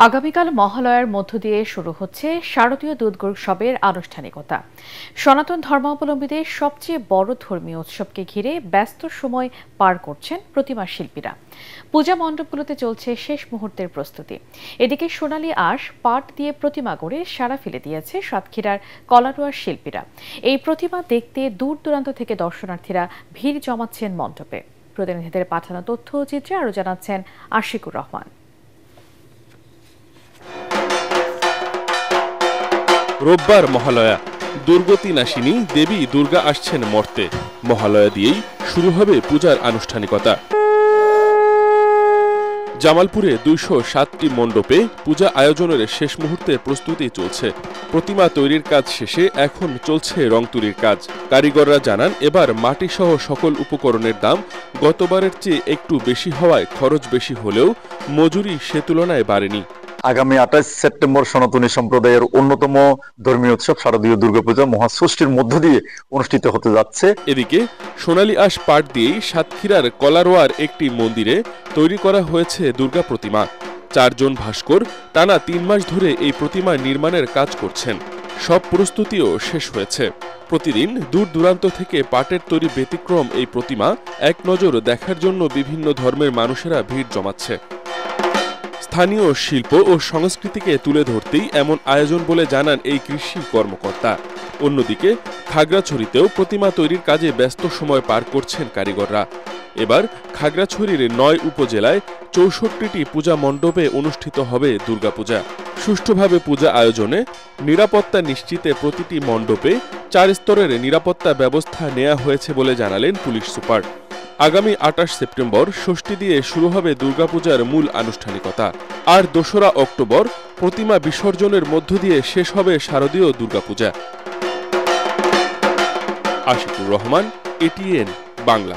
আগামীকাল মহালয়ার মধ্য দিয়ে শুরু হচ্ছে শারদীয় দুর্গোৎসবের আনুষ্ঠানিকতা। সনাতন ধর্মাবলম্বীদের সবচেয়ে বড় ধর্মীয় উৎসবকে ঘিরে ব্যস্ত সময় পার করছেন প্রতিমা শিল্পীরা। পূজা মণ্ডপগুলোতে চলছে শেষ মুহূর্তের প্রস্তুতি। এদিকে সোনালী আঁশ পাট দিয়ে প্রতিমা গড়ে সাড়া ফেলে দিয়েছে সাতক্ষীরার কলারোয়ার শিল্পীরা। এই প্রতিমা দেখতে দূর দূরান্ত থেকে দর্শনার্থীরা ভিড় জমাচ্ছেন মণ্ডপে। প্রতিনিধিদের পাঠানো তথ্য ও চিত্রে আরও জানাচ্ছেন আশিকুর রহমান। রোববার মহালয়া, দুর্গতি নাশিনী দেবী দুর্গা আসছেন মর্তে। মহালয়া দিয়েই শুরু হবে পূজার আনুষ্ঠানিকতা। জামালপুরে ২০৭টি মণ্ডপে পূজা আয়োজনের শেষ মুহূর্তে প্রস্তুতি চলছে। প্রতিমা তৈরির কাজ শেষে এখন চলছে রং তুলির কাজ। কারিগররা জানান, এবার মাটিসহ সকল উপকরণের দাম গতবারের চেয়ে একটু বেশি হওয়ায় খরচ বেশি হলেও মজুরি সে তুলনায় বাড়েনি। আগামী ২৮ সেপ্টেম্বর সনাতনী সম্প্রদায়ের অন্যতম ধর্মীয় উৎসব শারদীয় দুর্গাপূজা মহাষষ্ঠীর মধ্য দিয়ে অনুষ্ঠিত হতে যাচ্ছে। এদিকে সোনালী আঁশ পাট দিয়েই সাতক্ষীরার কলারোয়ার একটি মন্দিরে তৈরি করা হয়েছে দুর্গা প্রতিমা। ৪ জন ভাস্কর টানা ৩ মাস ধরে এই প্রতিমা নির্মাণের কাজ করছেন। সব প্রস্তুতিও শেষ হয়েছে। প্রতিদিন দূর দূরান্ত থেকে পাটের তৈরি ব্যতিক্রম এই প্রতিমা এক নজর দেখার জন্য বিভিন্ন ধর্মের মানুষেরা ভিড় জমাচ্ছে। স্থানীয় শিল্প ও সংস্কৃতিকে তুলে ধরতেই এমন আয়োজন বলে জানান এই কৃষি কর্মকর্তা। অন্যদিকে খাগড়াছড়িতেও প্রতিমা তৈরির কাজে ব্যস্ত সময় পার করছেন কারিগররা। এবার খাগড়াছড়ির ৯ উপজেলায় ৬৪টি পূজা মণ্ডপে অনুষ্ঠিত হবে দুর্গাপূজা। সুষ্ঠুভাবে পূজা আয়োজনে নিরাপত্তা নিশ্চিতে প্রতিটি মণ্ডপে ৪ স্তরের নিরাপত্তা ব্যবস্থা নেওয়া হয়েছে বলে জানালেন পুলিশ সুপার। আগামী ২৮ সেপ্টেম্বর ষষ্ঠী দিয়ে শুরু হবে দুর্গাপূজার মূল আনুষ্ঠানিকতা। আর ২রা অক্টোবর প্রতিমা বিসর্জনের মধ্য দিয়ে শেষ হবে শারদীয় দুর্গাপূজা। আশিকুর রহমান, এটিএন বাংলা।